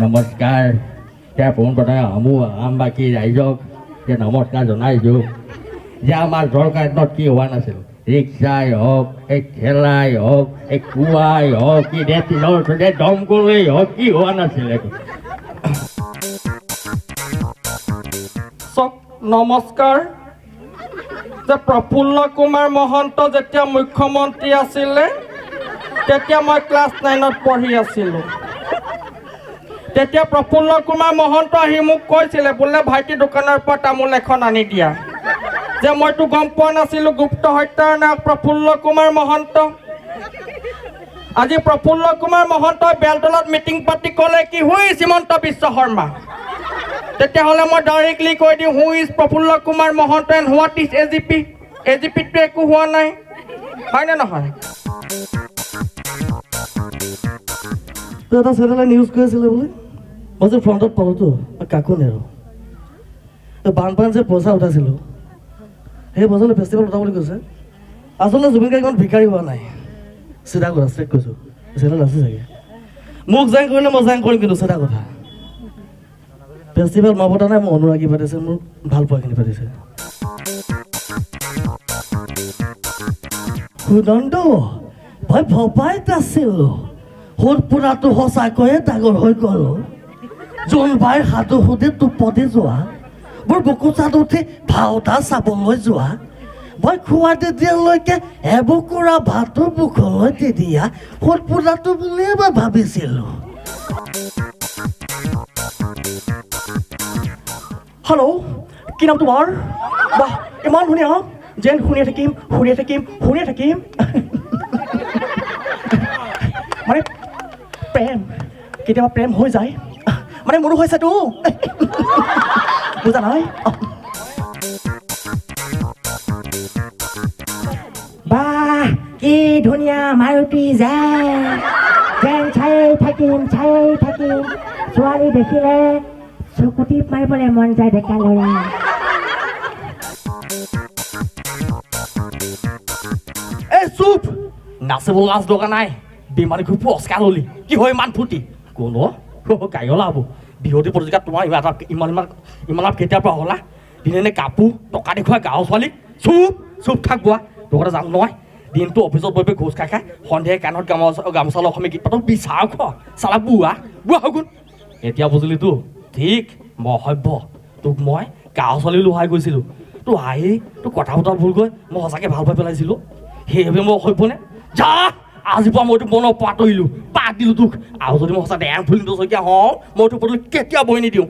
নমস্কাৰ এতিয়া পোনপ্ৰথমে সমূহ আমবাসী ৰাইজক যে নমস্কাৰ জনাইছোঁ যে আমাৰ চৰকাৰত কি হোৱা নাছিল ৰিক্সাই হওক এই ঠেলাই হওক এই কুৱাই হওক কি টিনৰ ওচৰতে দমকলেই হওক কি হোৱা নাছিলে নমস্কাৰ যে প্ৰফুল্ল কুমাৰ মহন্ত যেতিয়া মুখ্যমন্ত্ৰী আছিলে তেতিয়া মই ক্লাছ 9ত পঢ়ি আছিলোঁ তেতিয়া প্ৰফুল্ল কুমাৰ মহন্ত আহি মোক কৈছিলে বোলে ভাইটি দোকানৰ পৰা তামোল এখন আনি দিয়া যে মইতো গম পোৱা নাছিলোঁ গুপ্ত হত্যাৰ নায়ক প্ৰফুল্ল কুমাৰ মহন্ত আজি প্ৰফুল্ল কুমাৰ মহন্তই বেলতলাত মিটিং পাতি ক'লে কি হু ইজ হিমন্ত বিশ্ব শৰ্মা তেতিয়াহ'লে মই ডাইৰেক্টলি কৈ দিওঁ who is Prafulla Kumar Mahanta and what is এজিপিটো একো হোৱা নাই হয়নে নহয় এটা চেনেলে নিউজ কৰি আছিলে বোলে মই যে ফ্ৰণ্টত পালোঁতো কাকো নেৰোঁ বানপানী যে পইচা উঠাইছিলোঁ সেই পইচালৈ ফেষ্টিভেল উঠাব বুলি কৈছে আচলতে জুবিন গাৰ্গ ইমান ভিকাৰী হোৱা নাই চিধা কথা ষ্ট্ৰেইট কৈছোঁ চেনেল আছে চাগে মোক জইন কৰিলে মই জইন কৰিম কিন্তু চিধা কথা ফেষ্টিভেল মই পতা নাই মোৰ অনুৰাগী পাতিছে মোৰ ভাল পোৱাখিনি পাতিছে সুদণ্ড মই ভবাই নাছিলোঁ সুৰ পুৰাটো সঁচাকৈয়ে ডাঙৰ হৈ গ'ল জোনবাইৰ সাধু সুধি টোপনি যোৱা মোৰ বুকু চাত উঠি ভাওতা চাবলৈ যোৱা মই খোৱা দিয়ালৈকে এবুকুৰা ভাতো মুখলৈ দি দিয়া সুৰ পুৰাটো বুলিয়ে মই ভাবিছিলোঁ হেল্ল' কি নাম তোমাৰ বাহ ইমান ধুনীয়া যেন শুনিয়ে থাকিম মানে প্ৰেম কেতিয়াবা প্ৰেম হৈ যায় মানে মোৰো হৈছেতো বুজা নাই বাহ কি ধুনীয়া মাৰুতি যায় যেন চাই থাকিম ছোৱালী দেখিলে চকুটি মাৰিবলৈ মন যায় ডেকা ল'ৰা এই চুপ নাচিব লাজ লগা নাই বিমানী খুব পুৰস্কাৰ ল'লি কি হয় ইমান ফূৰ্তি কোনো গাড়ী ওলাব বিহুৱতী প্ৰতিযোগিতাত তোমাৰ ইমান কেতিয়াৰ পৰা হ'লা দিনে কাপোৰ টকা দেখুৱাই গাঁৱৰ ছোৱালীক চুপ থাক বোৱা তোৰ কথা জানো নহয় দিনটো অফিচত বহি ঘোচ খাই সন্ধিয়া কাণত গামোচা লৈ অসমীয়া গীত পাতক বিচাৰ খোৱা চালা বুঢ়া হৈ গ'ল এতিয়া বুজিলিতো ঠিক মই সভ্য তোক মই গাঁৱৰ ছোৱালী লোহাই গৈছিলোঁ তোৰ আহি তোৰ কথা বতৰা ভুল গৈ মই সঁচাকৈ ভাল পাই পেলাইছিলোঁ সেইবাবে মই সভ্যনে যা আজিৰ পৰা মই তোক মনৰ পাতৰিলোঁ পাত দিলোঁ তোক আৰু যদি মই সঁচা ডেম ফুলি শইকীয়া হওঁ মই তোৰ পদূলি কেতিয়া বহি নিদিওঁ